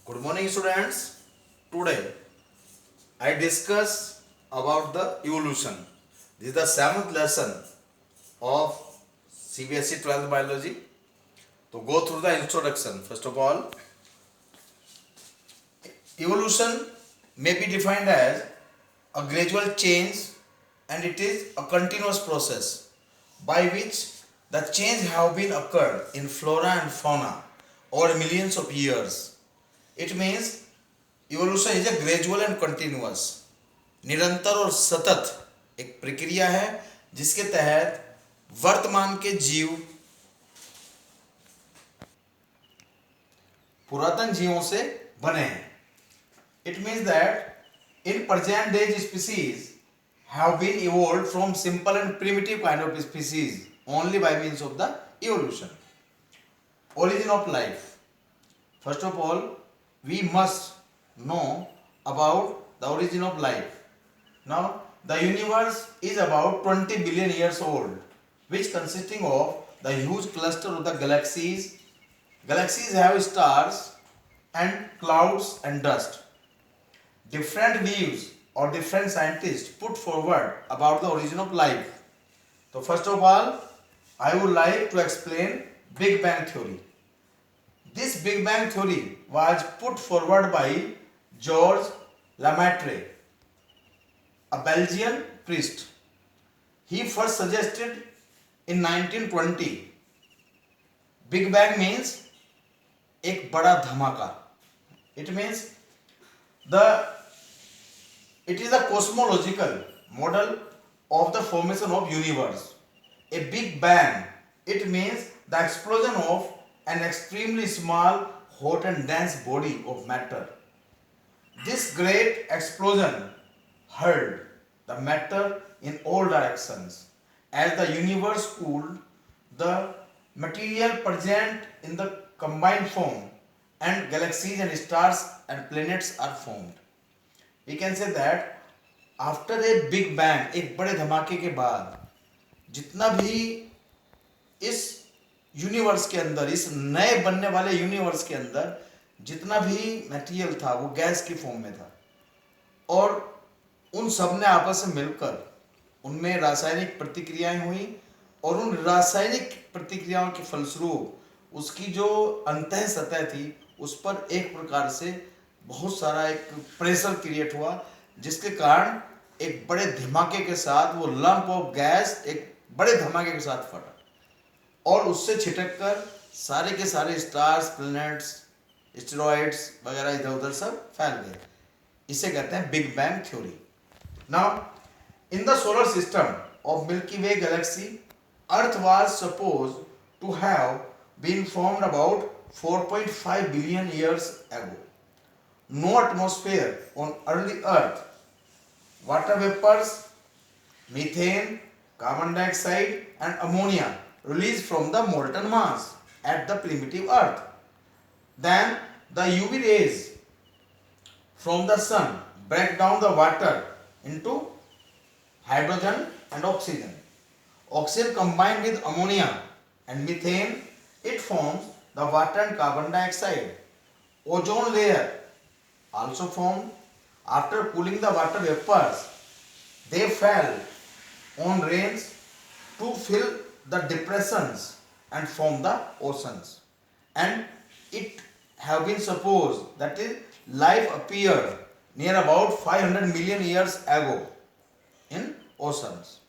Good morning, students. Today I discuss about the evolution. This is the seventh lesson of CBSE 12th biology. To go through the introduction, first of all, evolution may be defined as a gradual change, and it is a continuous process by which the change have been occurred in flora and fauna over millions of years. It means evolution is a gradual and continuous, निरंतर और सतत एक प्रक्रिया है जिसके तहत वर्तमान के जीव पुरातन जीवों से बने हैं. It means that in present days species have been evolved from simple and primitive kind of species only by means of the evolution. Origin of life. First of all, we must know about the origin of life. Now, the universe is about 20 billion years old, which consisting of the huge cluster of the galaxies. Galaxies have stars and clouds and dust. Different views or different scientists put forward about the origin of life. So first of all, I would like to explain Big Bang Theory. This Big Bang Theory was put forward by George Lemaitre, a Belgian priest. He first suggested in 1920. Big Bang means एक बड़ा धमाका. It means it is a cosmological model of the formation of universe. A Big Bang, it means the explosion of an extremely small, hot and dense body of matter. This great explosion hurled the matter in all directions. As the universe cooled, the material present in the combined form and galaxies and stars and planets are formed. We can say that after a big bang, एक बड़े धमाके के बाद जितना भी इस universe के अंदर, इस नए बनने वाले यूनिवर्स के अंदर जितना भी मटेरियल था वो गैस की फॉर्म में था, और उन सब ने आपस में मिलकर उनमें रासायनिक प्रतिक्रियाएं हुई, और उन रासायनिक प्रतिक्रियाओं के फलस्वरूप उसकी जो अंतः सतह थी उस पर एक प्रकार से बहुत सारा एक प्रेशर क्रिएट हुआ, जिसके कारण एक बड़े धमाके के साथ वो लंप ऑफ गैस एक बड़े धमाके के साथ फटा, और उससे छिटक कर सारे के सारे स्टार्स, प्लैनेट्स, एस्टेरॉइड्स वगैरह इधर उधर सब फैल गए. इसे कहते हैं big bang theory. Now in the solar system of Milky Way galaxy, earth was suppose to have been formed about 4.5 billion years ago. No atmosphere on early earth. Water vapors, methane, carbon dioxide and ammonia released from the molten mass at the primitive earth. Then the UV rays from the sun break down the water into hydrogen and oxygen. Oxygen combined with ammonia and methane, it forms the water and carbon dioxide. Ozone layer also formed. After cooling the water vapors, they fell on rains to fill the depressions and form the oceans. And it have been supposed that life appeared near about 500 million years ago in oceans.